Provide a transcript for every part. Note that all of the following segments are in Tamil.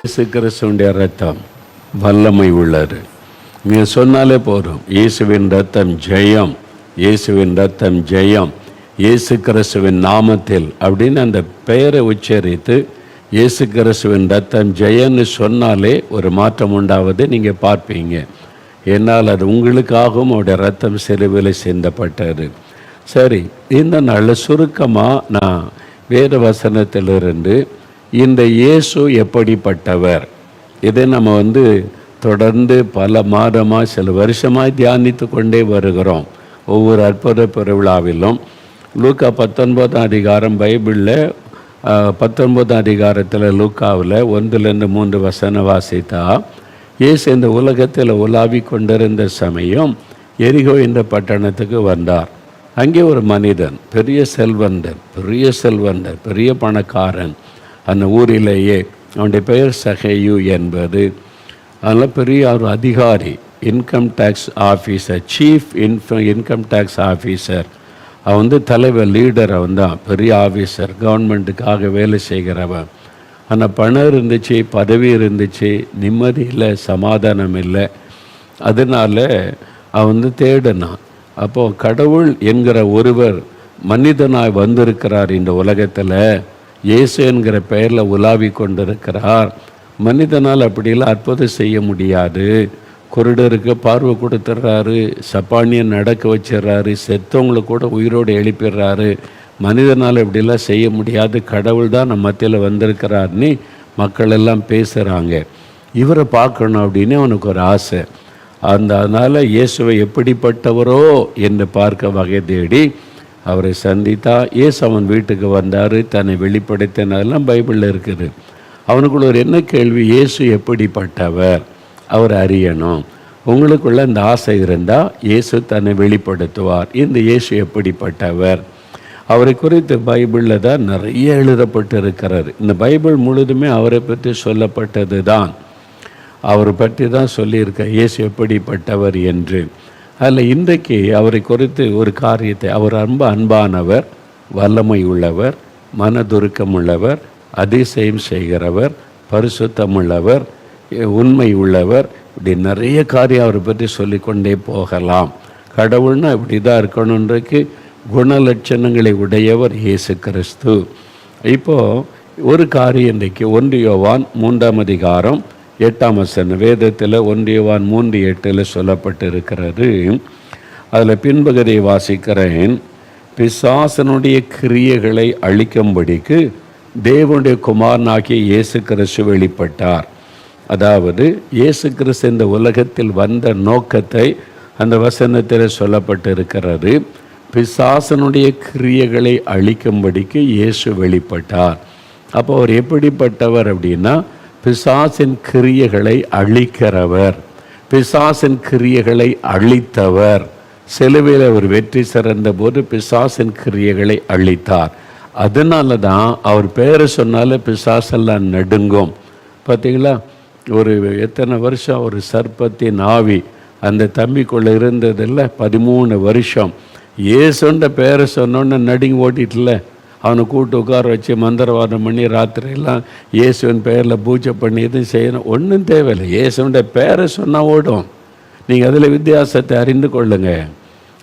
இயேசு கிறிஸ்துவினுடைய ரத்தம் வல்லமை உள்ளது. நீங்கள் சொன்னாலே போதும், இயேசுவின் ரத்தம் ஜெயம், இயேசுவின் ரத்தம் ஜெயம், இயேசு கிறிஸ்துவின் நாமத்தில் அப்படின்னு அந்த பெயரை உச்சரித்து இயேசு கிறிஸ்துவின் ரத்தம் ஜெயன்னு சொன்னாலே ஒரு மாற்றம் உண்டாவது நீங்கள் பார்ப்பீங்க. என்னால் அது உங்களுக்காகவும் அவருடைய ரத்தம் சிலுவையில் சிந்தப்பட்டது. சரி, இந்த நாளில் சுருக்கமாக நான் வேத வசனத்திலிருந்து இந்த இயேசு எப்படிப்பட்டவர், இதை நம்ம தொடர்ந்து பல மாதமாக சில வருஷமாக தியானித்து கொண்டே வருகிறோம். ஒவ்வொரு அற்புத பெருவிழாவிலும் லூக்கா 19ஆம் அதிகாரம் பைபிளில் 19ஆம் அதிகாரத்தில் லூக்காவில் 1-3 வசனம் வாசித்தா, இயேசு இந்த உலகத்தில் உலாவி கொண்டிருந்த சமயம் எரிகோ என்ற பட்டணத்துக்கு வந்தார். அங்கே ஒரு மனிதன், பெரிய செல்வந்தர், பெரிய பணக்காரன், அந்த ஊரிலேயே. அவனுடைய பெயர் சகேயு என்பது. அதனால் பெரிய ஒரு அதிகாரி, income tax officer, chief income tax officer. அவன் தலைவர், லீடர். அவன் தான் பெரிய ஆஃபீஸர், கவர்மெண்ட்டுக்காக வேலை செய்கிறவன். ஆனால் பணம் இருந்துச்சு, பதவி இருந்துச்சு, நிம்மதி இல்லை, சமாதானம் இல்லை. அதனால் அவன் தேடினான். அப்போது கடவுள் என்கிற ஒருவர் மனிதனாய் வந்திருக்கிறார் இந்த உலகத்தில், இயேசு என்கிற பெயரில் உலாவி கொண்டிருக்கிறார். மனிதனால் அப்படிலாம் அற்புதம் செய்ய முடியாது. குருடருக்கு பார்வை கொடுத்துட்றாரு, சப்பானியை நடக்க வச்சிடுறாரு, செத்தவங்களை கூட உயிரோடு எழுப்பிடுறாரு. மனிதனால் இப்படிலாம் செய்ய முடியாது, கடவுள் தான் நம்ம மத்தியில் வந்திருக்கிறார்னு மக்கள் எல்லாம் பேசுகிறாங்க. இவரை பார்க்கணும் அப்படின்னு அவனுக்கு ஒரு ஆசை. அதனால் இயேசுவை எப்படிப்பட்டவரோ என்று பார்க்க வகை தேடி அவரை சந்தித்தா. இயேசு அவன் வீட்டுக்கு வந்தார், தன்னை வெளிப்படுத்தினதெல்லாம் பைபிளில் இருக்குது. அவனுக்குள்ள ஒரு என்ன கேள்வி, இயேசு எப்படிப்பட்டவர், அவர் அறியணும். உங்களுக்குள்ள இந்த ஆசை இருந்தால் இயேசு தன்னை வெளிப்படுத்துவார். இந்த இயேசு எப்படிப்பட்டவர், அவரை குறித்து பைபிளில் தான் நிறைய எழுதப்பட்டு இருக்கிறார். இந்த பைபிள் முழுதுமே அவரை பற்றி சொல்லப்பட்டது தான், அவரை பற்றி தான் சொல்லியிருக்க, இயேசு எப்படிப்பட்டவர் என்று. அதில் இன்றைக்கு அவரை குறித்து ஒரு காரியத்தை, அவர் அன்பானவர், வல்லமை உள்ளவர், மனதுருக்கம் உள்ளவர், அதிசயம் செய்கிறவர், பரிசுத்தம் உள்ளவர், உண்மை உள்ளவர், இப்படி நிறைய காரியம் அவரை பற்றி சொல்லிக்கொண்டே போகலாம். கடவுள்னா இப்படி தான் இருக்கணுன்றக்கு குணலட்சணங்களை உடையவர் இயேசு கிறிஸ்து. இப்போது ஒரு காரியம் இன்றைக்கு 1 யோவான் 3ஆம் அதிகாரம் 8ஆம் வசனம் வேதத்தில் 1 யோவான் 3:8 சொல்லப்பட்டு இருக்கிறது. அதில் பின்பகுதியை வாசிக்கிறேன். பிசாசனுடைய கிரியைகளை அழிக்கும்படிக்கு தேவனுடைய குமாரனாகிய இயேசு கிறிஸ்து வெளிப்பட்டார். அதாவது இயேசு கிறிஸ்து இந்த உலகத்தில் வந்த நோக்கத்தை அந்த வசனத்தில் சொல்லப்பட்டு இருக்கிறது. பிசாசனுடைய கிரியைகளை அழிக்கும்படிக்கு இயேசு வெளிப்பட்டார். அப்போ அவர் எப்படிப்பட்டவர் அப்படின்னா, பிசாசின் கிரியைகளை அழிக்கிறவர், பிசாசின் கிரியைகளை அழித்தவர். சிலுவையில் அவர் வெற்றி சிறந்த போது பிசாசின் கிரியைகளை அழித்தார். அதனால தான் அவர் பேரை சொன்னால பிசாசெல்லாம் நடுங்கும். பார்த்தீங்களா, ஒரு எத்தனை வருஷம் ஒரு சர்ப்பத்தின் ஆவி அந்த தம்பிக்குள்ளே இருந்ததில்ல, 13 வருஷம். இயேசுன்ற பேரை சொன்னோன்னு நடுங்கி ஓட்டிட்டுல. அவனை கூட்டு உட்கார வச்சு மந்திரவாதம் பண்ணி ராத்திரியெல்லாம் இயேசுவின் பெயரில் பூஜை பண்ணி எதுவும் செய்யணும், ஒன்றும் தேவையில்லை. இயேசுன்ற பேரை சொன்னால் ஓடும். நீங்கள் அதில் வித்தியாசத்தை அறிந்து கொள்ளுங்க,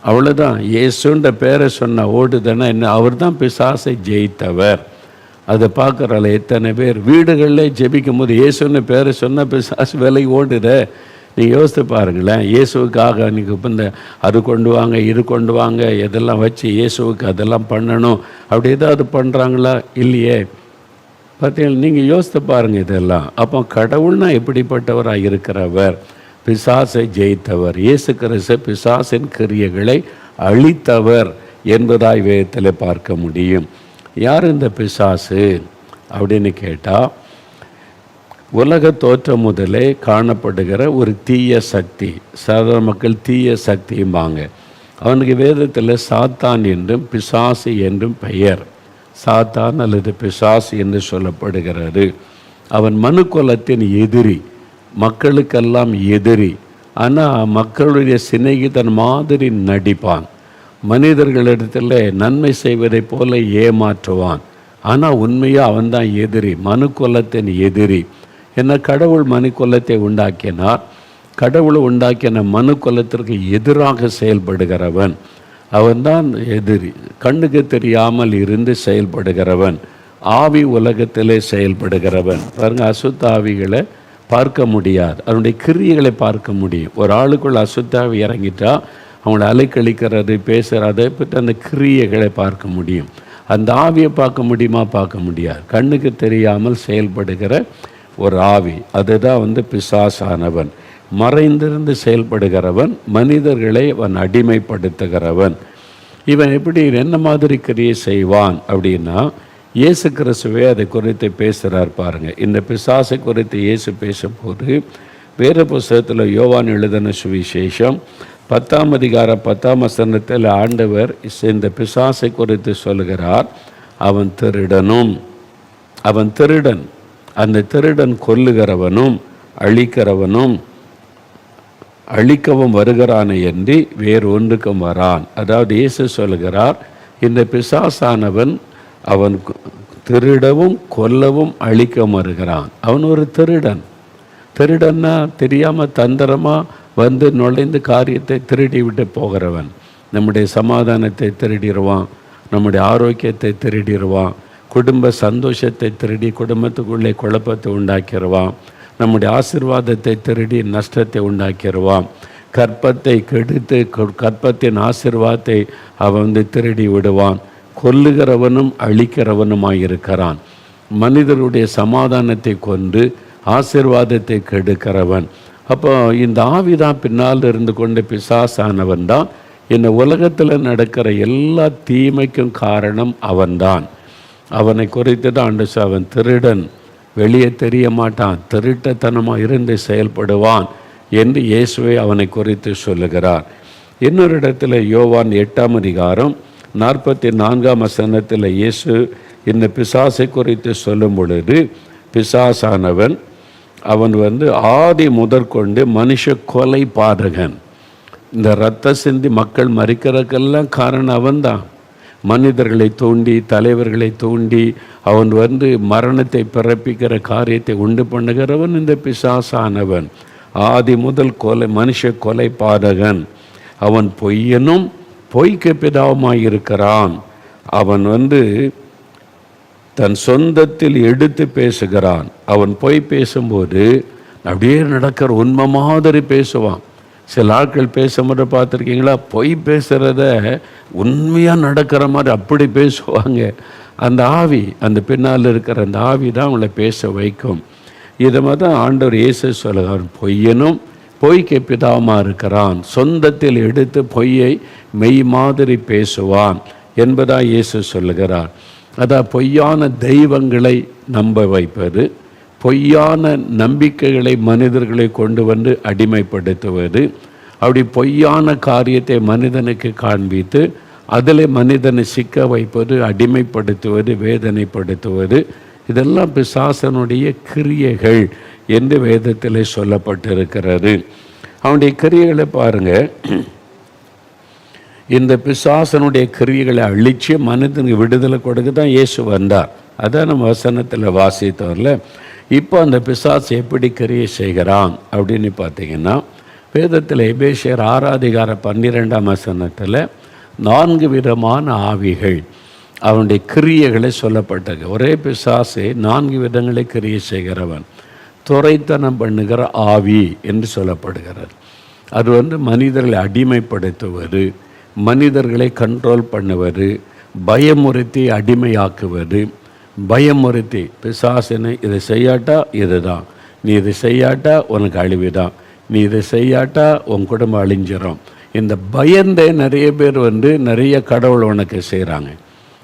அவ்வளோதான். இயேசுன்ற பேரை சொன்னால் ஓடுதுன்னா என்ன, அவர் தான் பிசாசை ஜெயித்தவர். அதை பார்க்குறாள் எத்தனை பேர் வீடுகளில் ஜெபிக்கும் போது இயேசுன்னு பேரை சொன்னால் பிசாசு விலை ஓடுதே. நீங்கள் யோசித்து பாருங்களேன். இயேசுவுக்காக நீங்கள் இப்போ இந்த அது கொண்டு வாங்க, இது கொண்டு வாங்க, இதெல்லாம் வச்சு இயேசுவுக்கு அதெல்லாம் பண்ணணும், அப்படி ஏதாவது பண்ணுறாங்களா? இல்லையே. பார்த்தீங்களா, நீங்கள் யோசித்து பாருங்கள் இதெல்லாம். அப்போ கடவுள்னா எப்படிப்பட்டவராக இருக்கிறவர், பிசாசை ஜெயித்தவர். இயேசு கிறிஸ்து பிசாசின் கிரியைகளை அழித்தவர் என்பதாய் வேதத்தில் பார்க்க முடியும். யார் இந்த பிசாசு அப்படின்னு கேட்டால், உலக தோற்றம் முதலே காணப்படுகிற ஒரு தீய சக்தி. சாதாரண மக்கள் தீய சக்தியும்பாங்க. அவனுக்கு வேதத்தில் சாத்தான் என்றும் பிசாசு என்றும் பெயர். சாத்தான் அல்லது பிசாசு என்று சொல்லப்படுகிறது. அவன் மனு குலத்தின் எதிரி, மக்களுக்கெல்லாம் எதிரி. ஆனால் மக்களுடைய சிநேகிதன் மாதிரி நடிப்பான். மனிதர்களிடத்தில் நன்மை செய்வதைப் போல ஏமாற்றுவான். ஆனால் உண்மையாக அவன்தான் எதிரி, மனு குலத்தின் எதிரி. ஏன்னா கடவுள் மனுக்குலத்தை உண்டாக்கினார். கடவுள் உண்டாக்கின மனுக்குலத்திற்கு எதிராக செயல்படுகிறவன் அவன்தான் எதிரி. கண்ணுக்கு தெரியாமல் இருந்து செயல்படுகிறவன், ஆவி உலகத்திலே செயல்படுகிறவன். பாருங்க, அசுத்த ஆவிகளை பார்க்க முடியாது, அதனுடைய கிரியைகளை பார்க்க முடியும். ஒரு ஆளுக்குள்ள அசுத்தாவி இறங்கிட்டா அவங்கள அலைக்கழிக்கிறது, பேசுகிறதை பற்றி அந்த கிரியைகளை பார்க்க முடியும். அந்த ஆவியை பார்க்க முடியுமா? பார்க்க முடியாது. கண்ணுக்கு தெரியாமல் செயல்படுகிற ஒரு ஆவி, அதுதான் பிசாசானவன். மறைந்திருந்து செயல்படுகிறவன், மனிதர்களை அவன் அடிமைப்படுத்துகிறவன். இவன் எப்படி என்ன மாதிரி கிரியை செய்வான் அப்படின்னா, இயேசு கிறிஸ்துவே அதை குறித்து பேசுகிறார். பாருங்கள், இந்த பிசாசை குறித்து இயேசு பேசும்போது வேத புஸ்தகத்தில் யோவான் எழுதின சுவிசேஷம் 10ஆம் அதிகாரம் 10ஆம் வசனத்தில் ஆண்டவர் இந்த பிசாசை குறித்து சொல்கிறார். அவன் திருடனும், அவன் திருடன், அந்த திருடன் கொல்லுகிறவனும் அழிக்கிறவனும் அழிக்கவும் வருகிறானே என்று வேறு ஒன்றுக்கும் வரான். அதாவது இயேசு சொல்கிறார், இந்த பிசாசானவன் அவன் திருடவும் கொல்லவும் அழிக்கவும் வருகிறான். அவன் ஒரு திருடன். திருடன்னா தெரியாமல் தந்திரமாக நுழைந்து காரியத்தை திருடி விட்டு போகிறவன். நம்முடைய சமாதானத்தை திருடிடுவான், நம்முடைய ஆரோக்கியத்தை திருடிடுவான், குடும்ப சந்தோஷத்தை திருடி குடும்பத்துக்குள்ளே குழப்பத்தை உண்டாக்கிடுவான், நம்முடைய ஆசீர்வாதத்தை திருடி நஷ்டத்தை உண்டாக்கிடுவான், கற்பத்தை கெடுத்து கற்பத்தின் ஆசீர்வாதத்தை அவன் திருடி விடுவான். கொல்லுகிறவனும் அழிக்கிறவனுமாயிருக்கிறான். மனிதருடைய சமாதானத்தை கொண்டு ஆசீர்வாதத்தை கெடுக்கிறவன். அப்போ இந்த ஆவிதான் பின்னால் இருந்து கொண்டு பிசாசானவன் தான். இந்த உலகத்தில் நடக்கிற எல்லா தீமைக்கும் காரணம் அவன்தான். அவனை குறித்து தான் அவன் திருடன், வெளியே தெரிய மாட்டான், திருட்டத்தனமாக இருந்து செயல்படுவான் என்று இயேசுவை அவனை குறித்து சொல்லுகிறார். இன்னொரு இடத்துல யோவான் 8ஆம் அதிகாரம் 44ஆம் வசனத்தில் இயேசு இந்த பிசாசை குறித்து சொல்லும் பொழுது, பிசாசானவன் அவன் ஆதி முதற்கொண்டு மனுஷ கொலை பாதகன். இந்த இரத்த சிந்தி மக்கள் மறிக்கிறதுக்கெல்லாம் காரணம் அவன்தான். மனிதர்களை தூண்டி, தலைவர்களை தூண்டி அவன் மரணத்தை பிறப்பிக்கிற காரியத்தை உண்டு பண்ணுகிறவன் இந்த பிசாசானவன். ஆதி முதல் மனுஷ கொலை பாதகன். அவன் பொய்யனும் பொய்க்கு பிதாவுமாயிருக்கிறான். அவன் தன் சொந்தத்தில் எடுத்து பேசுகிறான். அவன் பொய் பேசும்போது அப்படியே நடக்கிற உண்மை மாதிரி பேசுவான். சில ஆட்கள் பேசும்போது பார்த்துருக்கீங்களா, பொய் பேசுகிறத உண்மையாக நடக்கிற மாதிரி அப்படி பேசுவாங்க. அந்த ஆவி, அந்த பின்னால் இருக்கிற அந்த ஆவி தான் அவங்கள பேச வைக்கும். இதை மாதிரி தான் ஆண்டவர் இயேசு சொல்லுகிறார், பொய்யனும் பொய்க்கு பிதாவுமாக இருக்கிறான், சொந்தத்தில் எடுத்து பொய்யை மெய் மாதிரி பேசுவான் என்பதாக இயேசு சொல்லுகிறார். அதான் பொய்யான தெய்வங்களை நம்ப வைப்பது, பொய்யான நம்பிக்கைகளை மனிதர்களை கொண்டு அடிமைப்படுத்துவது, அப்படி பொய்யான காரியத்தை மனிதனுக்கு காண்பித்து அதில் மனிதனை சிக்க வைப்பது, அடிமைப்படுத்துவது, வேதனைப்படுத்துவது, இதெல்லாம் பிசாசனுடைய கிரியைகள் என்று வேதத்தில் சொல்லப்பட்டிருக்கிறது. அவனுடைய கிரியைகளை பாருங்கள். இந்த பிசாசனுடைய கிரியைகளை அழித்து மனிதனுக்கு விடுதலை கொடுக்க தான் இயேசு வந்தார். அதான் நம்ம வசனத்தில் வாசித்தோம்ல. இப்போ அந்த பிசாசு எப்படி கிரியை செய்கிறான் அப்படின்னு பார்த்தீங்கன்னா, வேதத்தில் எபேசியர் 6ஆம் அதிகாரம் 12ஆம் வசனத்தில் 4 விதமான ஆவிகள் அவனுடைய கிரியைகளை சொல்லப்பட்டது. ஒரே பிசாசு 4 விதங்களை கிரியை செய்கிறவன். துரைத்தனம் பண்ணுகிற ஆவி என்று சொல்லப்படுகிறது. அது மனிதர்களை அடிமைப்படுத்துவது, மனிதர்களை கண்ட்ரோல் பண்ணுவது, பயமுறுத்தி அடிமையாக்குவது. பயமுறுத்தி பிசாசினை இதை செய்யாட்டா இதுதான், நீ இதை செய்யாட்டா உனக்கு அழிவுதான், நீ இதை செய்யாட்டா உன் குடும்பம் அழிஞ்சிடும். இந்த பயந்தே நிறைய பேர் நிறைய கடவுள் உனக்கு செய்கிறாங்க.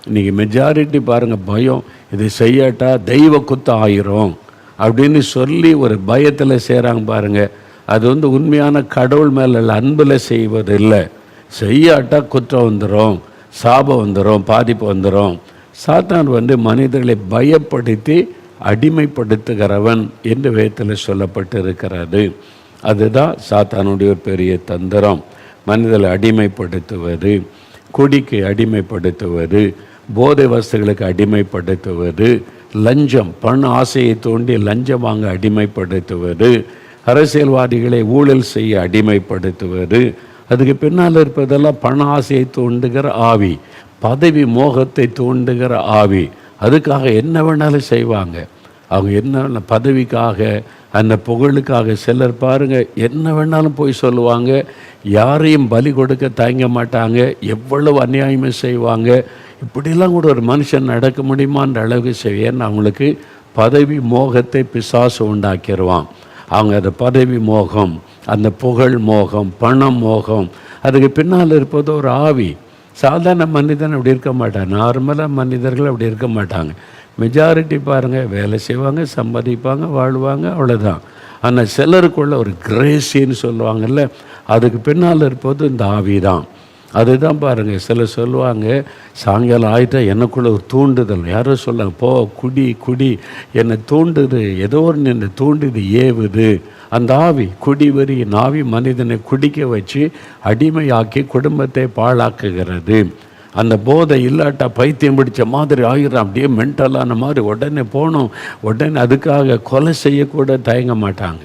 இன்றைக்கி மெஜாரிட்டி பாருங்கள், பயம், இதை செய்யாட்டா தெய்வ குத்தம் ஆயிரும் அப்படின்னு சொல்லி ஒரு பயத்தில் செய்கிறாங்க பாருங்கள். அது உண்மையான கடவுள் மேலே அன்பில் செய்வதில்லை. செய்யாட்டா குற்றம் வந்துடும், சாபம் வந்துடும், பாதிப்பு வந்துடும். சாத்தான் மனிதர்களை பயப்படுத்தி அடிமைப்படுத்துகிறவன் என்று வேதத்தில் சொல்லப்பட்டு இருக்கிறது. அதுதான் சாத்தானுடைய ஒரு பெரிய தந்திரம். மனிதர்களை அடிமைப்படுத்துவது, குடிக்கு அடிமைப்படுத்துவது, போதை வஸ்துகளுக்கு அடிமைப்படுத்துவது, லஞ்சம், பண ஆசையை தூண்டி லஞ்சம் வாங்க அடிமைப்படுத்துவது, அரசியல்வாதிகளை ஊழல் செய்ய அடிமைப்படுத்துவது, அதுக்கு பின்னால் இருப்பதெல்லாம் பண ஆசையை தூண்டுகிற ஆவி, பதவி மோகத்தை தூண்டுகிற ஆவி. அதுக்காக என்ன வேணாலும் செய்வாங்க. அவங்க என்ன பதவிக்காக, அந்த புகழுக்காக சிலர் பாருங்கள் என்ன வேணாலும் போய் சொல்லுவாங்க. யாரையும் பலி கொடுக்க தயங்க மாட்டாங்க. எவ்வளவு அநியாயமும் செய்வாங்க. இப்படிலாம் கூட ஒரு மனுஷன் நடக்க முடியுமான்ற அளவுக்கு செய்வேன்னு அவங்களுக்கு பதவி மோகத்தை பிசாசு உண்டாக்கிடுவான். அவங்க அந்த பதவி மோகம், அந்த புகழ் மோகம், பணம் மோகம், அதுக்கு பின்னால் இருப்பது ஒரு ஆவி. சாதாரண மனிதன் அப்படி இருக்க மாட்டாங்க. நார்மலாக மனிதர்கள் அப்படி இருக்க மாட்டாங்க. மெஜாரிட்டி பாருங்கள், வேலை செய்வாங்க, சம்பாதிப்பாங்க, வாழ்வாங்க, அவ்வளோதான். ஆனால் சிலருக்குள்ள ஒரு கிரேசின்னு சொல்லுவாங்கல்ல, அதுக்கு பின்னால் இருப்பது இந்த ஆவி தான். அதுதான் பாருங்கள், சிலர் சொல்லுவாங்க சாயங்காலம் ஆகிட்டா எனக்குள்ள ஒரு தூண்டுதல். யாரோ சொல்லுவாங்க போ குடி குடி, என்னை தூண்டுது, ஏதோ ஒன்று என்னை தூண்டுது, ஏவுது. அந்த ஆவி, குடிவெறி ஆவி மனிதனை குடிக்க வச்சு அடிமையாக்கி குடும்பத்தை பாழாக்குகிறது. அந்த போதை இல்லாட்டா பைத்தியம் பிடிச்ச மாதிரி ஆகிடும், அப்படியே மென்டலான மாதிரி உடனே போகணும், உடனே அதுக்காக கொலை செய்யக்கூட தயங்க மாட்டாங்க.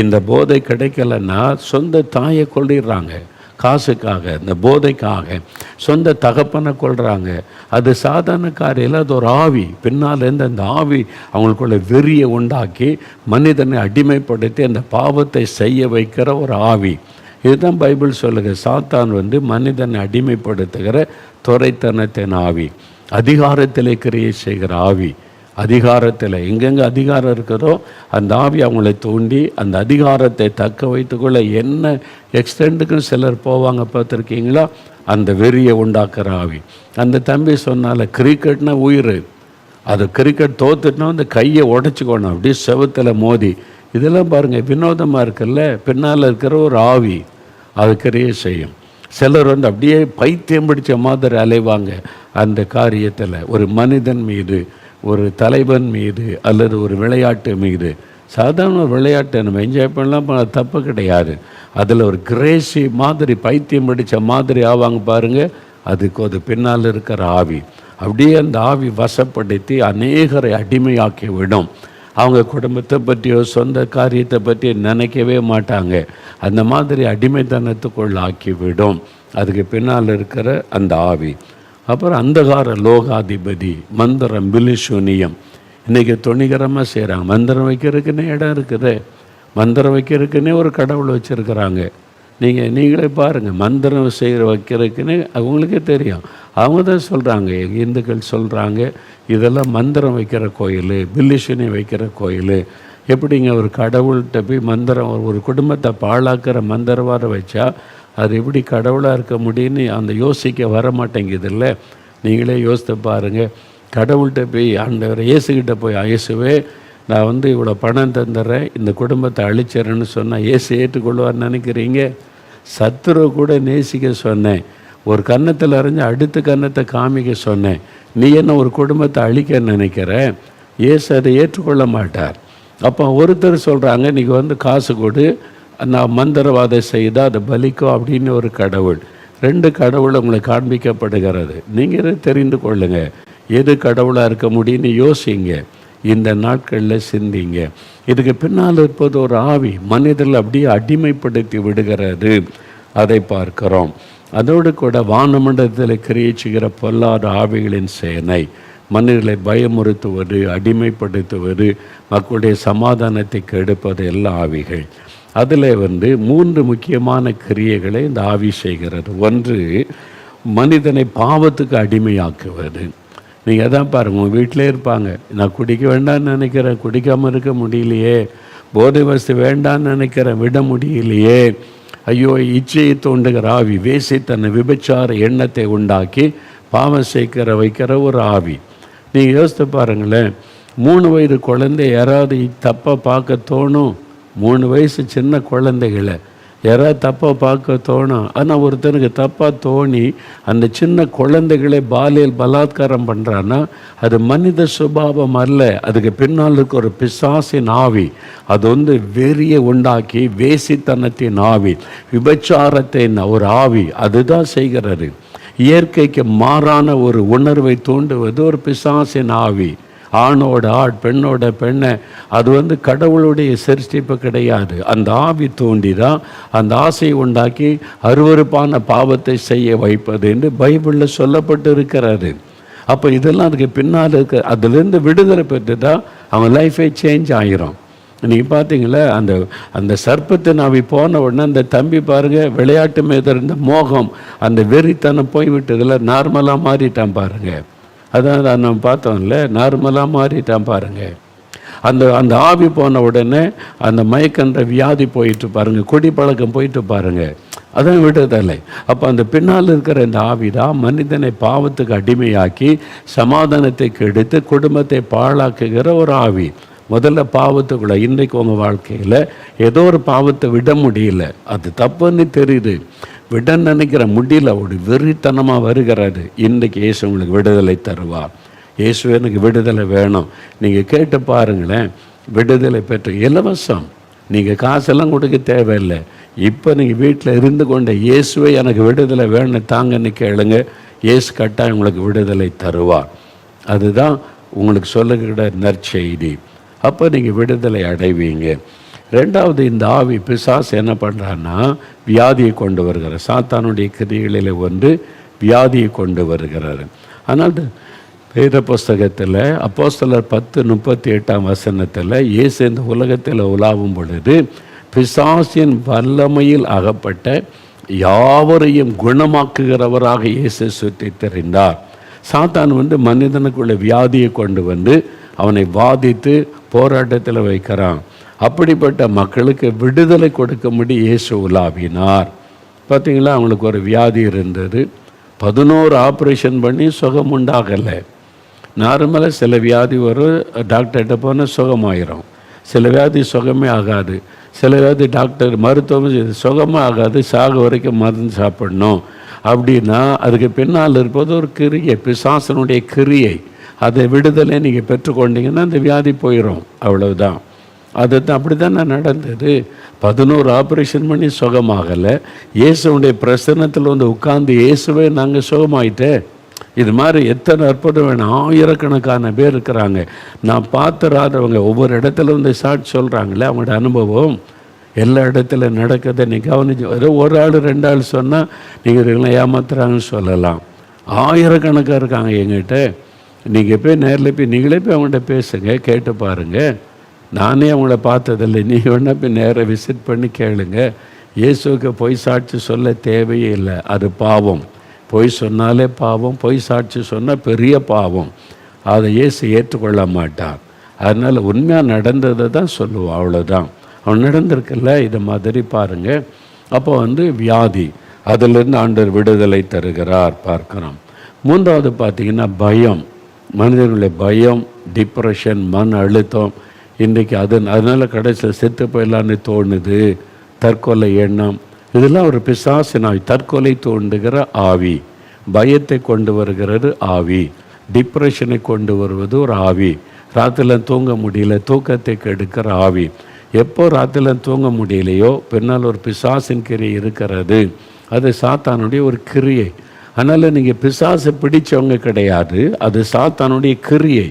இந்த போதை கிடைக்கலன்னா சொந்த தாயை கொள்ளிடுறாங்க காசுக்காக, இந்த போதைக்காக சொந்த தகப்பனை கொள்கிறாங்க. அது சாதாரண காரியம், அது ஒரு ஆவி. பின்னாலேருந்து அந்த ஆவி அவங்களுக்குள்ள வெறியை உண்டாக்கி மனிதனை அடிமைப்படுத்தி அந்த பாவத்தை செய்ய வைக்கிற ஒரு ஆவி. இதுதான் பைபிள் சொல்லுங்க. சாத்தான் மனிதனை அடிமைப்படுத்துகிற துரைத்தனத்தின் ஆவி, அதிகாரத்தில் கிரியை செய்கிற ஆவி. அதிகாரத்தில் எங்கெங்கே அதிகாரம் இருக்கிறதோ அந்த ஆவி அவங்களை தூண்டி அந்த அதிகாரத்தை தக்க வைத்துக்கொள்ள என்ன எக்ஸ்டெண்டுக்கும் சிலர் போவாங்க, பார்த்துருக்கீங்களா? அந்த வெறியை உண்டாக்குற ஆவி. அந்த தம்பி சொன்னால கிரிக்கெட்னா உயிர், அது கிரிக்கெட் தோத்துட்டுனா அந்த கையை உடச்சிக்கணும், அப்படியே செவத்தில் மோதி. இதெல்லாம் பாருங்கள் வினோதமாக இருக்குல்ல. பின்னால் இருக்கிற ஒரு ஆவி அது கிரியை செய்யும். சிலர் அப்படியே பைத்தியம் பிடிச்ச மாதிரி அலைவாங்க அந்த காரியத்தில். ஒரு மனிதன் மீது, ஒரு தலைவன் மீது, அல்லது ஒரு விளையாட்டு மீது. சாதாரண ஒரு விளையாட்டை நம்ம என்ஜாய் பண்ணலாம், தப்பு கிடையாது. அதில் ஒரு கிரேசி மாதிரி பைத்தியம் பிடிச்ச மாதிரி ஆவாங்க பாருங்கள். அதுக்கு அது பின்னால் இருக்கிற ஆவி. அப்படியே அந்த ஆவி வசப்படுத்தி அநேகரை அடிமையாக்கி விடும். அவங்க குடும்பத்தை பற்றியோ சொந்த காரியத்தை பற்றி நினைக்கவே மாட்டாங்க. அந்த மாதிரி அடிமைத்தனத்துக்குள் ஆக்கிவிடும். அதுக்கு பின்னால் இருக்கிற அந்த ஆவி. அப்புறம் அந்தகார லோகாதிபதி, மந்திரம், பிலிசூனியம். இன்றைக்கி துணிகரமாக செய்கிறாங்க. மந்திரம் வைக்கிறதுக்குன்னே இடம் இருக்குது, மந்திரம் வைக்கிறதுக்குன்னே ஒரு கடவுள் வச்சுருக்கிறாங்க. நீங்களே பாருங்கள், மந்திரம் செய்கிற வைக்கிறதுக்குன்னு அவங்களுக்கே தெரியும். அவங்க தான் சொல்கிறாங்க, இந்துக்கள் சொல்கிறாங்க இதெல்லாம் மந்திரம் வைக்கிற கோயில், பில்லிசூனியம் வைக்கிற கோயில். எப்படிங்க ஒரு கடவுள்கிட்ட போய் மந்திரம், ஒரு குடும்பத்தை பாழாக்கிற மந்திரவாத வச்சா அது எப்படி கடவுளாக இருக்க முடியும்னு அந்த யோசிக்க வர மாட்டேங்குதில்ல. நீங்களே யோசித்து பாருங்கள். கடவுள்கிட்ட போய் ஆண்டவர் இயேசுக்கிட்ட போய், இயேசுவே நான் இவ்வளோ பணம் தந்துடுறேன், இந்த குடும்பத்தை அழிச்சிடறேன்னு சொன்னால் இயேசு ஏற்றுக்கொள்வார்னு நினைக்கிறீங்க? சத்துரு கூட நேசிக்க சொன்னேன், ஒரு கன்னத்தில் அறிஞ்சு அடுத்த கன்னத்தை காமிக்க சொன்னேன், நீ என்ன ஒரு குடும்பத்தை அழிக்க நினைக்கிற? இயேசு அதை ஏற்றுக்கொள்ள மாட்டார். அப்போ ஒருத்தர் சொல்கிறாங்க, நீங்கள் காசு கொடு, நான் மந்திரவாதம் செய்தால் அது பலிக்கும் அப்படின்னு ஒரு கடவுள். ரெண்டு கடவுள் உங்களுக்கு காண்பிக்கப்படுகிறது. நீங்கள் தெரிந்து கொள்ளுங்கள், எது கடவுளாக இருக்க முடியும்னு யோசிங்க. இந்த நாட்களில் சிந்திங்க. இதுக்கு பின்னால் இருப்பது ஒரு ஆவி, மனிதர்கள் அப்படியே அடிமைப்படுத்தி விடுகிறது. அதை பார்க்கிறோம். அதோடு கூட வானமண்டலத்தில் கிரியை செய்கிற பொல்லாத ஆவிகளின் சேனை, மனிதர்களை பயமுறுத்துவது, அடிமைப்படுத்துவது, மக்களுடைய சமாதானத்தை கெடுப்பது எல்லா ஆவிகள். அதில் 3 முக்கியமான கிரியைகளை இந்த ஆவி செய்கிறது. ஒன்று, மனிதனை பாவத்துக்கு அடிமையாக்குவது. நீங்கள் தான் பாருங்கள், உங்கள் வீட்டிலே இருப்பாங்க, நான் குடிக்க வேண்டாம்னு நினைக்கிறேன், குடிக்காமல் இருக்க முடியலையே, போதை வசதி வேண்டான்னு நினைக்கிறேன், விட முடியலையே. ஐயோ, இச்சையை தூண்டுகிற ஆவி, வேசித்தன விபச்சார எண்ணத்தை உண்டாக்கி பாவம் சேர்க்கிற வைக்கிற ஒரு ஆவி. நீங்கள் யோசித்து பாருங்களேன், 3 வயது குழந்தை யாராவது தப்பாக பார்க்க தோணும். 3 வயசு சின்ன குழந்தைகளை யாராவது தப்பாக பார்க்க தோணும். ஆனால் ஒருத்தனுக்கு தப்பாக தோணி அந்த சின்ன குழந்தைகளை பாலியல் பலாத்காரம் பண்ணுறான்னா அது மனித சுபாவம் அல்ல, அதுக்கு பின்னால் இருக்க ஒரு பிசாசின் ஆவி. அது வெறியை உண்டாக்கி வேசித்தனத்தின் ஆவி, விபச்சாரத்தின் ஒரு ஆவி. அதுதான் செய்கிறது. இயற்கைக்கு மாறான ஒரு உணர்வை தூண்டுவது ஒரு பிசாசின் ஆவி. ஆணோட ஆண், பெண்ணோட பெண்ணை, அது கடவுளுடைய சிருஷ்டிப்பு கிடையாது. அந்த ஆவி தூண்டி தான் அந்த ஆசையை உண்டாக்கி அருவருப்பான பாவத்தை செய்ய வைப்பது என்று பைபிளில் சொல்லப்பட்டு இருக்கிறாரு. அப்போ இதெல்லாம் அதுக்கு பின்னால் இருக்க, அதுலேருந்து விடுதலை பெற்று தான் அவன் லைஃபே சேஞ்ச் ஆகிரும். நீங்கள் பார்த்தீங்களா, அந்த அந்த சர்ப்பத்தின் ஆவி போன உடனே அந்த தம்பி பாருங்கள், விளையாட்டு மீது இருந்த மோகம், அந்த வெறித்தனம் போய்விட்டதில் நார்மலாக மாறிட்டான் பாருங்கள். அதான் நம்ம பார்த்தோம்ல, நார்மலாக மாறிட்டான் பாருங்கள். அந்த அந்த ஆவி போன உடனே அந்த மயக்கன்ற வியாதி போயிட்டு பாருங்கள், குடி பழக்கம் போயிட்டு பாருங்கள். அதான் விடுதலை. அப்போ அந்த பின்னால் இருக்கிற இந்த ஆவி தான் மனிதனை பாவத்துக்கு அடிமையாக்கி சமாதானத்தை கெடுத்து குடும்பத்தை பாழாக்குகிற ஒரு ஆவி. முதல்ல பாவத்துக்குள்ள, இன்றைக்கு உங்கள் வாழ்க்கையில் ஏதோ ஒரு பாவத்தை விட முடியல, அது தப்புன்னு தெரியுது, விட நினைக்கிற முடியல, ஒரு வெறித்தனமாக வருகிறது. இன்றைக்கு இயேசு உங்களுக்கு விடுதலை தருவார். இயேசு எனக்கு விடுதலை வேணும். நீங்கள் கேட்டு பாருங்களேன், விடுதலை பெற்று இலவசம், நீங்கள் காசெல்லாம் கொடுக்க தேவையில்லை. இப்போ நீங்கள் வீட்டில் இருந்து கொண்ட இயேசுவை எனக்கு விடுதலை வேணும் தாங்கன்னு கேளுங்க, இயேசு கட்டாயம் உங்களுக்கு விடுதலை தருவார். அதுதான் உங்களுக்கு சொல்லுகிற நற்செய்தி. அப்போ நீங்கள் விடுதலை அடைவீங்க. ரெண்டாவது, இந்த ஆவி பிசாசு என்ன பண்ணுறான்னா வியாதியை கொண்டு வருகிறார். சாத்தானுடைய கிரிகளில் ஒன்று வியாதியை கொண்டு வருகிறார். ஆனால் வேத புஸ்தகத்தில் அப்போஸ்தலர் 10:38 இயேசு இந்த உலகத்தில் உலாவும் பொழுது பிசாசின் வல்லமையில் அகப்பட்ட யாவரையும் குணமாக்குகிறவராக இயேசு சுற்றி தெரிந்தார். சாத்தான் மனிதனுக்குள்ள வியாதியை கொண்டு அவனை வாதித்து போராட்டத்தில் வைக்கிறான். அப்படிப்பட்ட மக்களுக்கு விடுதலை கொடுக்கும்படி இயேசு உலாவினார். பார்த்திங்களா, அவங்களுக்கு ஒரு வியாதி இருந்தது, 11 ஆப்ரேஷன் பண்ணி சுகம் உண்டாகலை. நார்மலாக சில வியாதி வரும், டாக்டர்கிட்ட போனால் சுகமாயிரும். சில வியாதி சுகமே ஆகாது. சில வியாதி டாக்டர் மருத்துவம் சுகமே ஆகாது, சாக வரைக்கும் மருந்து சாப்பிடணும். அப்படின்னா அதுக்கு பின்னால் இருப்பது ஒரு கிரியை, பிசாசனுடைய கிரியை. அதை விடுதலை நீங்கள் பெற்றுக்கொண்டீங்கன்னா அந்த வியாதி போயிடும், அவ்வளவுதான். அதுதான் அப்படி தானே நடந்தது. 11 ஆப்ரேஷன் பண்ணி சுகமாகலை. இயேசுடைய பிரசன்னத்தில் உட்கார்ந்து இயேசுவே நாங்கள் சுகமாயிட்டேன். இது மாதிரி எத்தனை அற்புதம் வேணும். ஆயிரக்கணக்கான பேர் இருக்கிறாங்க. நான் பார்த்துறாதவங்க ஒவ்வொரு இடத்துல சாட்சி சொல்கிறாங்களே, அவங்களோட அனுபவம் எல்லா இடத்துல நடக்கிறத நீ கவனிச்சு. ஒரு ஆள் 2 ஆள் சொன்னால் நீங்கள் இதெல்லாம் ஏமாத்துறாங்கன்னு சொல்லலாம். ஆயிரக்கணக்காக இருக்காங்க எங்கிட்ட. நீங்கள் போய் நேரில் போய் நீங்களே போய் அவங்கள்ட்ட பேசுங்க, கேட்டு பாருங்கள். நானே அவங்கள பார்த்ததில்லை, நீ வேணா போய் நேராக விசிட் பண்ணி கேளுங்க. இயேசுக்கு பொய் சாட்சி சொல்ல தேவையே இல்லை, அது பாவம். பொய் சொன்னாலே பாவம், பொய் சாட்சி சொன்னால் பெரிய பாவம். அதை இயேசு ஏற்றுக்கொள்ள மாட்டான். அதனால் உண்மையாக நடந்ததை தான் சொல்லுவோம், அவ்வளோதான். அவன் நடந்திருக்குல்ல, இதை மாதிரி பாருங்கள். அப்போ வியாதி, அதிலிருந்து ஆண்டவர் விடுதலை தருகிறார் பார்க்குறோம். மூன்றாவது பார்த்திங்கன்னா பயம். மனிதர்களுடைய பயம், டிப்ரெஷன், மன அழுத்தம். இன்றைக்கி அதனால் கடைசியில் செத்து போயிடலான்னு தோணுது, தற்கொலை எண்ணம், இதெல்லாம் ஒரு பிசாசின் ஆவி. தற்கொலை தூண்டுகிற ஆவி, பயத்தை கொண்டு வருகிறது ஆவி, டிப்ரெஷனை கொண்டு வருவது ஒரு ஆவி. ராத்திரில தூங்க முடியல, தூக்கத்தை கெடுக்கிற ஆவி. எப்போ ராத்திரில தூங்க முடியலையோ பின்னால் ஒரு பிசாசின் கிரியை இருக்கிறது. அது சாத்தானுடைய ஒரு கிரியை. அதனால் நீங்கள் பிசாசை பிடிச்சவங்க கிடையாது, அது சாத்தானுடைய கிரியை.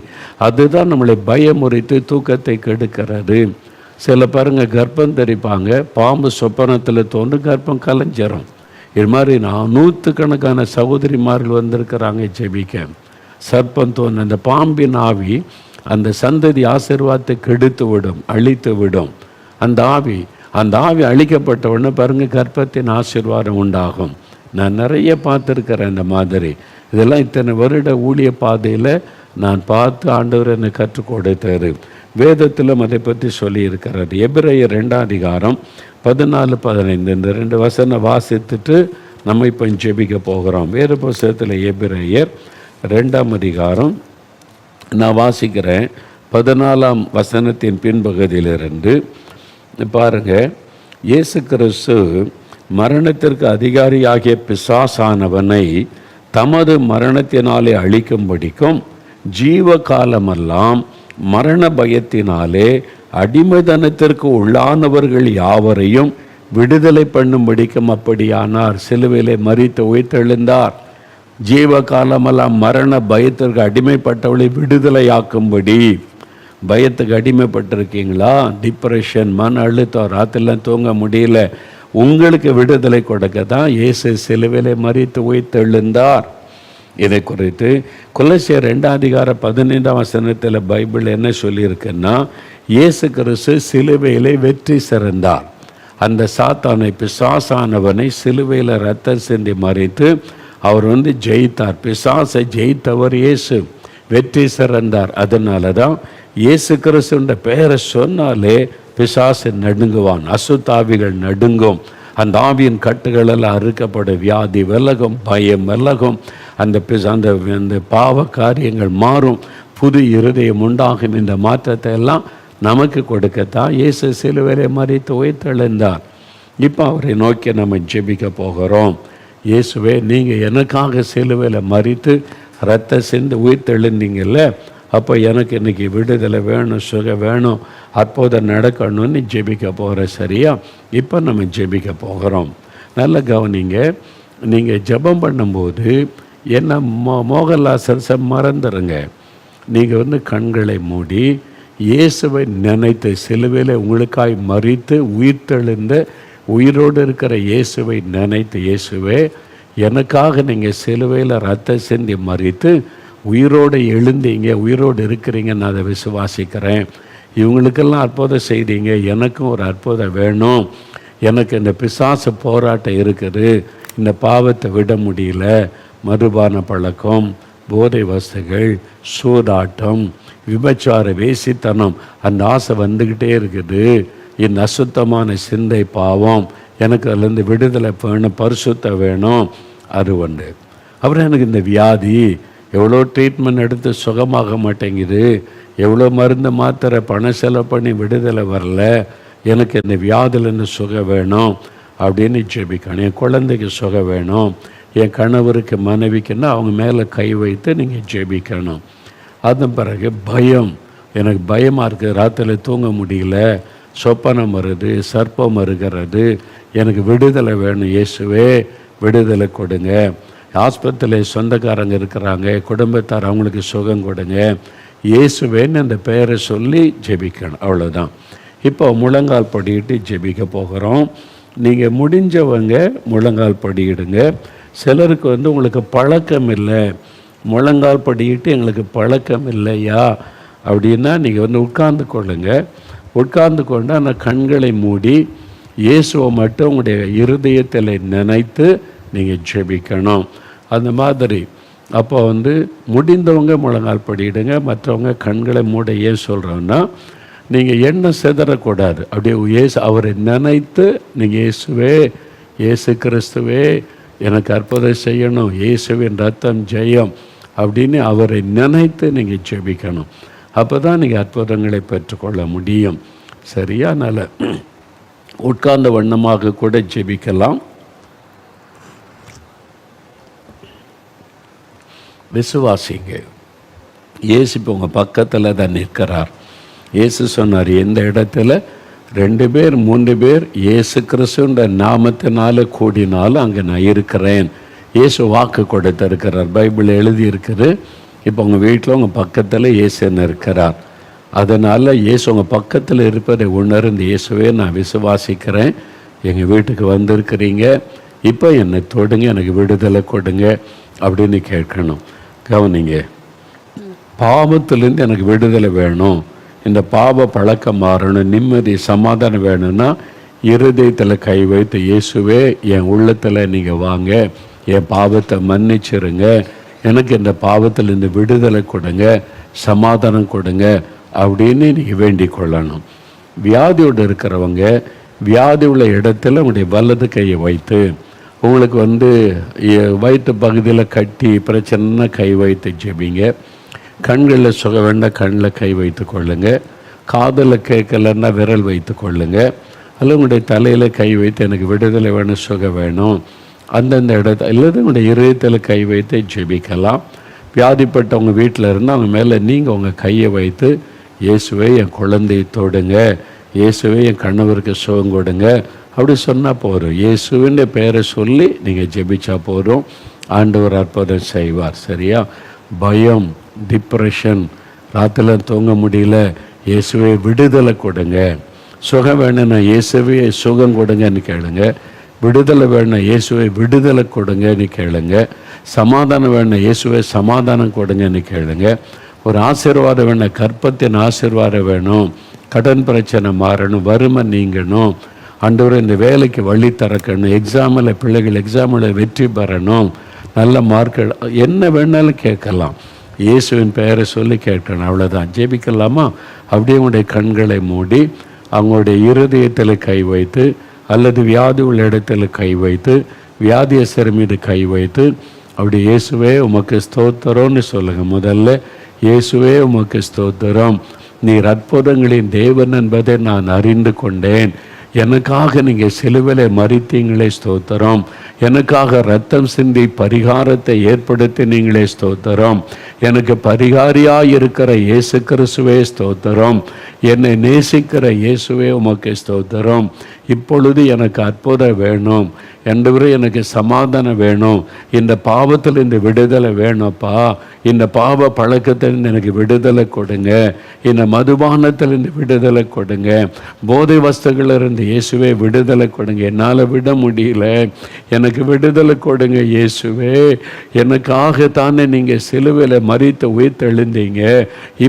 அதுதான் நம்மளை பயமுறித்து தூக்கத்தை கெடுக்கிறது. சில பாருங்கள் கர்ப்பம் தரிப்பாங்க, பாம்பு சொப்பனத்தில் தோன்று கர்ப்பம் கலைஞ்சிரும். இது மாதிரி 100கணக்கான சகோதரிமார்கள் வந்திருக்கிறாங்க ஜெபிக்க. சர்ப்பம் தோன்று அந்த பாம்பின் ஆவி அந்த சந்ததி ஆசீர்வாதத்தை கெடுத்து விடும், அழித்து விடும். அந்த ஆவி அழிக்கப்பட்ட உடனே பாருங்கள் கர்ப்பத்தின் ஆசீர்வாதம் உண்டாகும். நான் நிறைய பார்த்துருக்கிறேன் இந்த மாதிரி. இதெல்லாம் இத்தனை வருட ஊழிய பாதையில் நான் பார்த்து ஆண்டவர் என்னை கற்றுக் கொடுத்தாரு. வேதத்திலும் அதை பற்றி சொல்லியிருக்கிறார். எபிரேயர் 2:14-15 இந்த 2 வசனம் வாசித்துட்டு நம்ம இப்போ ஜெபிக்க போகிறோம். வேறு புத்தகத்தில் எபிரேயர் 2 நான் வாசிக்கிறேன். 14 வசனத்தின் பின்பகுதியிலிருந்து பாருங்கள். இயேசு கிறிஸ்து மரணத்திற்கு அதிகாரியாகிய பிசாசானவனை தமது மரணத்தினாலே அழிக்கும்படிக்கும் ஜீவ காலமெல்லாம் மரண பயத்தினாலே அடிமைதனத்திற்கு உள்ளானவர்கள் யாவரையும் விடுதலை பண்ணும்படிக்கும் அப்படியானார். சிலுவையிலே மரித்து உயிர்த்தெழுந்தார். ஜீவ காலமெல்லாம் மரண பயத்திற்கு அடிமைப்பட்டவளை விடுதலையாக்கும்படி. பயத்துக்கு அடிமைப்பட்டிருக்கீங்களா? டிப்ரெஷன், மன அழுத்தம், ராத்திரிலாம் தூங்க முடியல, உங்களுக்கு விடுதலை கொடுக்க தான் இயேசு சிலுவையிலே மரித்து உயிர்த்தெழுந்தார். இதை குறித்து கொலோசியர் 2:15 பைபிள் என்ன சொல்லியிருக்குன்னா, இயேசு கிறிஸ்து சிலுவையிலே வெற்றி சிறந்தார். அந்த சாத்தானை, பிசாசானவனை சிலுவையில் ரத்தம் சிந்தி மறித்து அவர் ஜெயித்தார். பிசாசை ஜெயித்தவர் இயேசு, வெற்றி சிறந்தார். அதனால தான் இயேசு கிறிஸ்துன்ற பெயரை சொன்னாலே பிசாசு நடுங்குவான், அசுத்தாவிகள் நடுங்கும், அந்த ஆவியின் கட்டுகளெல்லாம் அறுக்கப்படும், வியாதி விலகும், பயம் விலகும், அந்த பாவ காரியங்கள் மாறும், புது இருதயம் உண்டாகும். இந்த மாற்றத்தை எல்லாம் நமக்கு கொடுக்கத்தான் இயேசு சிலுவையிலே மரித்து உயிர்த்தெழுந்தார். இப்போ அவரை நோக்கி நம்ம ஜெபிக்க போகிறோம். இயேசுவே, நீங்கள் எனக்காக சிலுவையில் மரித்து ரத்த சிந்து உயிர்த்தெழுந்தீங்கல்ல, அப்போ எனக்கு இன்றைக்கி விடுதலை வேணும், சுகம் வேணும், அற்புதம் நடக்கணும்னு ஜெபிக்க போகிறேன். சரியா? இப்போ நம்ம ஜெபிக்க போகிறோம். நல்ல கவனிங்க. நீங்கள் ஜெபம் பண்ணும்போது என்ன மோகன்லால் மறந்துடுங்க. நீங்கள் கண்களை மூடி இயேசுவை நினைத்து, சிலுவையில் உங்களுக்காய் மரித்து உயிர்த்தெழுந்த உயிரோடு இருக்கிற இயேசுவை நினைத்து, இயேசுவே எனக்காக நீங்கள் சிலுவையில் ரத்த சிந்தி மரித்து உயிரோடு எழுந்தீங்க, உயிரோடு இருக்கிறீங்க, நான் அதை விசுவாசிக்கிறேன். இவங்களுக்கெல்லாம் அற்புதம் செய்தீங்க, எனக்கும் ஒரு அற்புதம் வேணும். எனக்கு இந்த பிசாசு போராட்டம் இருக்குது, இந்த பாவத்தை விட முடியல, மதுபான பழக்கம், போதை வஸ்துகள், சூதாட்டம், விபச்சார, வேசித்தனம், அந்த ஆசை வந்துக்கிட்டே இருக்குது. இந்த அசுத்தமான சிந்தை பாவம், எனக்கு அதுலேருந்து விடுதலை வேணும், பரிசுத்தம் வேணும். அது ஒன்று. அப்புறம் எனக்கு இந்த வியாதி, எவ்வளோ ட்ரீட்மெண்ட் எடுத்து சுகமாக மாட்டேங்குது, எவ்வளோ மருந்து மாத்திரை பணம் செலவு பண்ணி விடுதலை வரல, எனக்கு இந்த வியாதிலேருந்து சுகம் வேணும் அப்படின்னு ஜெபிக்கணும். என் குழந்தைக்கு சுகம் வேணும், என் கணவருக்கு மனைவிக்குன்னா அவங்க மேலே கை வைத்து நீங்கள் ஜெபிக்கணும். அதன் பிறகு பயம், எனக்கு பயமாக இருக்குது, ராத்திரியில் தூங்க முடியல, சொப்பனம் வருது, சர்ப்பம் வருகிறது, எனக்கு விடுதலை வேணும், இயேசுவே விடுதலை கொடுங்க. ஆஸ்பத்திரியில் சொந்தக்காரங்க இருக்கிறாங்க, குடும்பத்தார், அவங்களுக்கு சுகம் கொடுங்க, இயேசுவேன்னு அந்த பெயரை சொல்லி ஜெபிக்கணும். அவ்வளோதான். இப்போ முழங்கால் படிக்கிட்டு ஜெபிக்க போகிறோம். நீங்கள் முடிஞ்சவங்க முழங்கால் படிக்கிடுங்க. சிலருக்கு உங்களுக்கு பழக்கம் இல்லை, முழங்கால் படிக்கிட்டு எங்களுக்கு பழக்கம் இல்லையா அப்படின்னா நீங்கள் உட்கார்ந்து கொள்ளுங்க. உட்கார்ந்து கொண்டு அந்த கண்களை மூடி இயேசுவை மட்டும் உங்களுடைய இருதயத்தில் நினைத்து நீங்கள் ஜெபிக்கணும். அந்த மாதிரி அப்போ முடிந்தவங்க முழங்கால் படியிடுங்க, மற்றவங்க கண்களை மூட. ஏன் சொல்கிறோன்னா, நீங்கள் எண்ணம் சிதறக்கூடாது. அப்படியே அவரை நினைத்து நீங்கள் இயேசுவே, இயேசு கிறிஸ்துவே எனக்கு அற்புதம் செய்யணும், இயேசுவின் ரத்தம் ஜெயம் அப்படின்னு அவரை நினைத்து நீங்கள் ஜெபிக்கணும். அப்போ தான் நீங்கள் அற்புதங்களை பெற்றுக்கொள்ள முடியும். சரியா? நல்ல உட்கார்ந்த வண்ணமாக கூட ஜெபிக்கலாம். விசுவாசிங்க. இயேசு இப்போ உங்கள் பக்கத்தில் தான் நிற்கிறார். இயேசு சொன்னார், எந்த இடத்துல 2 பேர் 3 பேர் இயேசு கிறிஸ்துன்ற நாமத்தினால கூடினாலும் அங்கே நான் இருக்கிறேன். இயேசு வாக்கு கொடுத்திருக்கிறார், பைபிள் எழுதியிருக்குது. இப்போ உங்கள் வீட்டில் உங்கள் பக்கத்தில் இயேசுன்னு இருக்கிறார். அதனால் இயேசு உங்கள் பக்கத்தில் இருப்பதை உணர்ந்து, இயேசுவே நான் விசுவாசிக்கிறேன், எங்கள் வீட்டுக்கு வந்திருக்கிறீங்க, இப்போ என்னை தொடுங்க, எனக்கு விடுதலை கொடுங்க அப்படின்னு கேட்கணும். கவனிங்க, பாவத்திலேருந்து எனக்கு விடுதலை வேணும், இந்த பாவ பழக்கம் மாறணும், நிம்மதி சமாதானம் வேணும்னா இருதயத்தில் கை வைத்து, இயேசுவே என் உள்ளத்தில் நீங்கள் வாங்க, என் பாவத்தை மன்னிச்சிருங்க, எனக்கு இந்த பாவத்தில் இந்த விடுதலை கொடுங்க, சமாதானம் கொடுங்க அப்படின்னு நீங்கள் வேண்டிக் கொள்ளணும். வியாதியோடு இருக்கிறவங்க வியாதி உள்ள இடத்துல உங்களுடைய வலது கையை வைத்து, உங்களுக்கு வயிற்று பகுதியில் கட்டி பிரச்சனைனா கை வைத்து ஜெபிங்க. கண்களில் சுக வேண்டாம், கண்ணில் கை வைத்து கொள்ளுங்க. காதில் கேட்கலன்னா விரல் வைத்து கொள்ளுங்க. அல்லது உங்களுடைய தலையில் கை வைத்து, எனக்கு விடுதலை வேணும், சுகம் வேணும், அந்தந்த இடத்துல இல்லது உங்களுடைய இதயத்தில் கை வைத்து ஜெபிக்கலாம். வியாதிப்பட்டவங்க வீட்டில் இருந்தால் அவங்க மேலே நீங்கள் உங்கள் கையை வைத்து, இயேசுவே என் குழந்தையை தொடுங்க, இயேசுவே என் கணவருக்கு சுகம் கொடுங்க அப்படி சொன்னால் போதும். இயேசுவின் பெயரை சொல்லி நீங்கள் ஜெபிச்சா போதும். ஆண்டவர் அற்புதம் செய்வார். சரியா? பயம், டிப்ரெஷன், ராத்திரில தூங்க முடியல, இயேசுவே விடுதலை கொடுங்க. சுகம் வேணும்னா இயேசுவே சுகம் கொடுங்கன்னு கேளுங்க. விடுதலை வேணும் இயேசுவை விடுதலை கொடுங்கன்னு கேளுங்க. சமாதானம் வேணும் இயேசுவை சமாதானம் கொடுங்கன்னு கேளுங்க. ஒரு ஆசீர்வாதம் வேணும், கற்பத்தின் ஆசீர்வாதம் வேணும், கடன் பிரச்சனை மாறணும், வறுமை நீங்கணும், ஆண்டவரே இந்த வேலைக்கு வழி திறக்கணும், எக்ஸாமில் பிள்ளைகள் எக்ஸாமில் வெற்றி பெறணும், நல்ல மார்க்கள், என்ன வேணாலும் கேட்கலாம். இயேசுவின் பெயரை சொல்லி கேட்கணும், அவ்வளோதான். ஜெபிக்கலாமா? அப்படியே உங்களுடைய கண்களை மூடி அவங்களுடைய இருதயத்தில் கை வைத்து அல்லது வியாதி உள்ள இடத்துல கை வைத்து வியாதியஸ்தர் மீது கை வைத்து அப்படி இயேசுவே உமக்கு ஸ்தோத்திரம்னு சொல்லுங்கள். முதல்ல இயேசுவே உமக்கு ஸ்தோத்திரம், நீர் அற்புதங்களின் தேவன் என்பதை நான் அறிந்து கொண்டேன். எனக்காக நீங்கள் சிலுவையிலே மரித்தீங்களே ஸ்தோத்திரம். எனக்காக இரத்தம் சிந்தி பரிகாரத்தை ஏற்படுத்தி நீங்களே ஸ்தோத்திரம். எனக்கு பரிகாரியாக இருக்கிற இயேசு கிறிஸ்துவே ஸ்தோத்திரம். என்னை நேசிக்கிற இயேசுவே உமக்கு ஸ்தோத்திரம். இப்பொழுது எனக்கு அற்புதம் வேணும் என்றவரே, எனக்கு சமாதானம் வேணும், இந்த பாவத்தில் இந்த விடுதலை வேணும்ப்பா, இந்த பாவ பழக்கத்தில் எனக்கு விடுதலை கொடுங்க, இந்த மதுபானத்தில் இந்த விடுதலை கொடுங்க, போதை வஸ்துகளிலிருந்து இயேசுவே விடுதலை கொடுங்க, என்னால் விட முடியல, எனக்கு விடுதலை கொடுங்க இயேசுவே. எனக்காக தானே நீங்கள் சிலுவையில் மரித்து உயிர்த்தெழுந்தீங்க,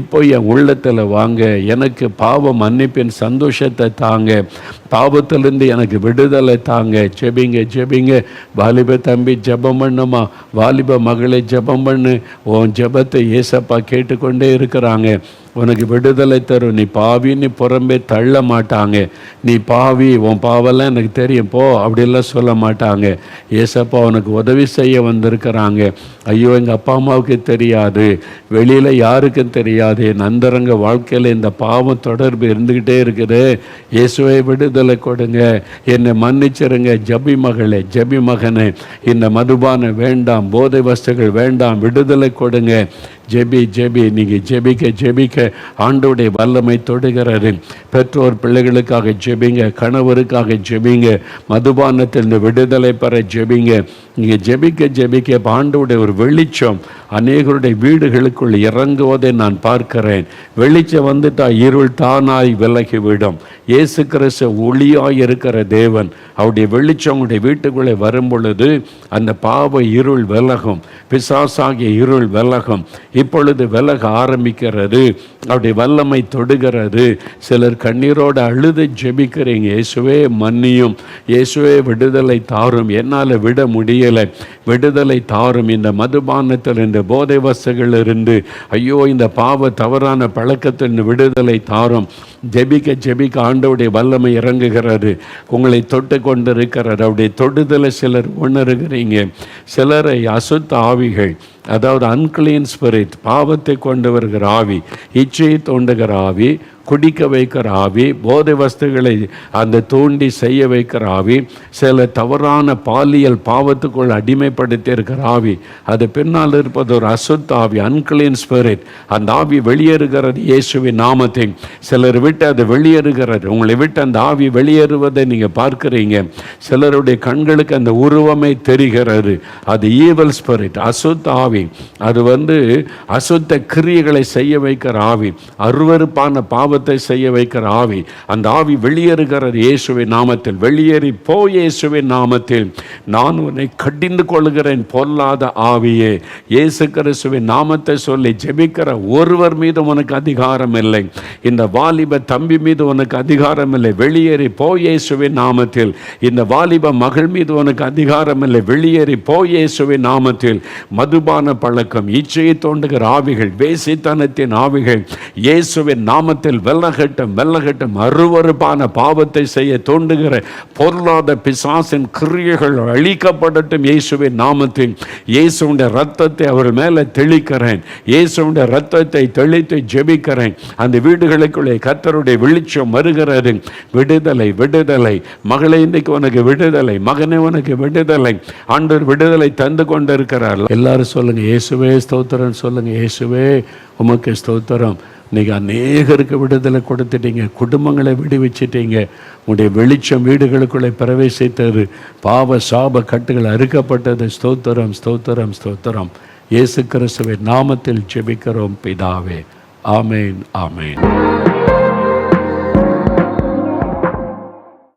இப்போ என் உள்ளத்தில் வாங்க, எனக்கு பாவ மன்னிப்பின் சந்தோஷத்தை தாங்க, பாவத்திலிருந்து எனக்கு விடுதலை தாங்க. ஜெபிங்க ஜெபிங்க. வாலிப தம்பி ஜெபம் பண்ணுமா, வாலிப மகளை ஜெபம் பண்ணு. உன் ஜெபத்தை ஏசப்பா கேட்டுக்கொண்டே இருக்கிறாங்க. உனக்கு விடுதலை தரும். நீ பாவின்னு புறம்பே தள்ள மாட்டாங்க. நீ பாவி, உன் பாவெல்லாம் எனக்கு தெரியும் போ அப்படிலாம் சொல்ல மாட்டாங்க. ஏசப்பா உனக்கு உதவி செய்ய வந்திருக்கிறாங்க. ஐயோ எங்கள் அப்பா அம்மாவுக்கு தெரியாது, வெளியில் யாருக்கும் தெரியாது, என் அந்தரங்க வாழ்க்கையில் இந்த பாவம் தொடர்பு இருந்துக்கிட்டே இருக்குது, இயேசுவை விடுதலை கொடுங்க, என்னை மன்னிச்சிருங்க. ஜபி மகளே, ஜபி மகனே, இந்த மதுபான வேண்டாம், போதை வஸ்துகள் வேண்டாம், விடுதலை கொடுங்க. ஜெபி ஜெபி. நீங்கள் ஜெபிக்க ஜெபிக்க ஆண்டவருடைய வல்லமை தொடுகிறாரு. பெற்றோர் பிள்ளைகளுக்காக ஜெபிங்க, கணவருக்காக ஜெபிங்க, மதுபானத்தில் இந்த விடுதலை பெற ஜெபிங்க. நீங்கள் ஜெபிக்க ஜெபிக்க ஆண்டவருடைய ஒரு வெளிச்சம் அநேகருடைய வீடுகளுக்குள் இறங்குவதை நான் பார்க்கிறேன். வெளிச்சம் வந்துட்டா இருள் தானாய் விலகிவிடும். இயேசு கிறிஸ்து ஒளியாய் இருக்கிற தேவன், அவருடைய வெளிச்சம் உங்களுடைய வீட்டுக்குள்ளே வரும் பொழுது அந்த பாவ இருள் விலகும், பிசாசாகிய இருள் விலகும். இப்பொழுது விலக ஆரம்பிக்கிறது, அவருடைய வல்லமை தொடுகிறது. சிலர் கண்ணீரோடு அழுது ஜெபிக்கிறீங்க, இயேசுவே மன்னியும், இயேசுவே விடுதலை தாரும், என்னால் விட முடியலை, விடுதலை தாரும், இந்த மதுபானத்தில் இந்த போதை வஸ்துகளிலிருந்து, ஐயோ இந்த பாவ தவறான பழக்கத்தில் விடுதலை தாரும். ஜெபிக்க ஜெபிக்க ஆண்டவருடைய வல்லமை இறங்குகிறது, உங்களை தொட்டு கொண்டு இருக்கிறார். அவருடைய தொடுதலை சிலர் உணர்கிறீங்க. சிலரை அசுத்த ஆவிகள், அதாவது அன்கிளீன் ஸ்பிரிட், பாவத்தை கொண்டு வருகிற ஆவி, இச்சையை தோண்டுகிற ஆவி, குடிக்க வைக்கிற ஆவி, போதை வஸ்துகளை அந்த தூண்டி செய்ய வைக்கிற ஆவி, சில தவறான பாலியல் பாவத்துக்குள் அடிமைப்படுத்தி இருக்கிற ஆவி, அது பின்னால் இருப்பது ஒரு அசுத்த ஆவி, அன்கிளீன் ஸ்பிரிட். அந்த ஆவி வெளியேறுகிறது இயேசுவின் நாமத்தை. சிலர் விட்டு அது வெளியேறுகிறது. உங்களை விட்டு அந்த ஆவி வெளியேறுவதை நீங்கள் பார்க்குறீங்க. சிலருடைய கண்களுக்கு அந்த உருவமே தெரிகிறது. அது ஈவல் ஸ்பிரிட், அசுத்த ஆவி. அது அசுத்த கிரியைகளை செய்ய வைக்கிற ஆவி, அருவருப்பான பாவ செய்ய வைக்கிற ஆவி. அந்த ஆவி வெளியேறுகிறது இயேசுவின் நாமத்தில். வெளியேறி போ இயேசுவின் நாமத்தில். நான் உன்னை கடிந்து கொள்கிறேன் பொல்லாத ஆவியே. இயேசு கிறிஸ்துவின் நாமத்தை சொல்லி ஜெபிக்கிற ஒருவர் மீது உனக்கு அதிகாரம் இல்லை. இந்த வாலிப தம்பி மீது உனக்கு அதிகாரம் இல்லை. வெளியேறி போ இயேசுவின் நாமத்தில். இந்த வாலிப மகள் மீது உனக்கு அதிகாரம் இல்லை. வெளியேறி போ இயேசுவின் நாமத்தில். மதுபான பழக்கம், இச்சையை தோண்டுகிற ஆவிகள், வேசித்தனத்தின் ஆவிகள் இயேசுவின் நாமத்தில் வெல்லகட்டும், வெல்லகட்டும். அருவருப்பான பாவத்தை செய்ய தோண்டுகிற பொருளாத பிசாசின் கிரியைகள் அழிக்கப்படட்டும் இயேசுவின் நாமத்தில். இயேசுடைய ரத்தத்தை அவர் மேலே தெளிக்கிறேன். இயேசுடைய ரத்தத்தை தெளித்து ஜெபிக்கிறேன். அந்த வீடுகளுக்குள்ளே கர்த்தருடைய வெளிச்சம் வருகிறது. விடுதலை, விடுதலை. மகளே, இன்னைக்கு உனக்கு விடுதலை. மகனே, உனக்கு விடுதலை. ஆண்டவர் விடுதலை தந்து கொண்டிருக்கிறார். எல்லாரும் சொல்லுங்க, இயேசுவே ஸ்தோத்திரம் சொல்லுங்க. இயேசுவே உமக்கு ஸ்தோத்திரம். இன்றைக்கி அநேகருக்கு விடுதலை கொடுத்துட்டீங்க, குடும்பங்களை விடுவிச்சிட்டீங்க. உடைய வெளிச்சம் வீடுகளுக்குள்ளே பிரவேசித்தது, பாவ சாப கட்டுகள் அறுக்கப்பட்டது. ஸ்தோத்திரம், ஸ்தோத்திரம், ஸ்தோத்திரம். இயேசு கிறிஸ்துவின் நாமத்தில் ஜெபிக்கிறோம் பிதாவே. ஆமேன், ஆமேன்.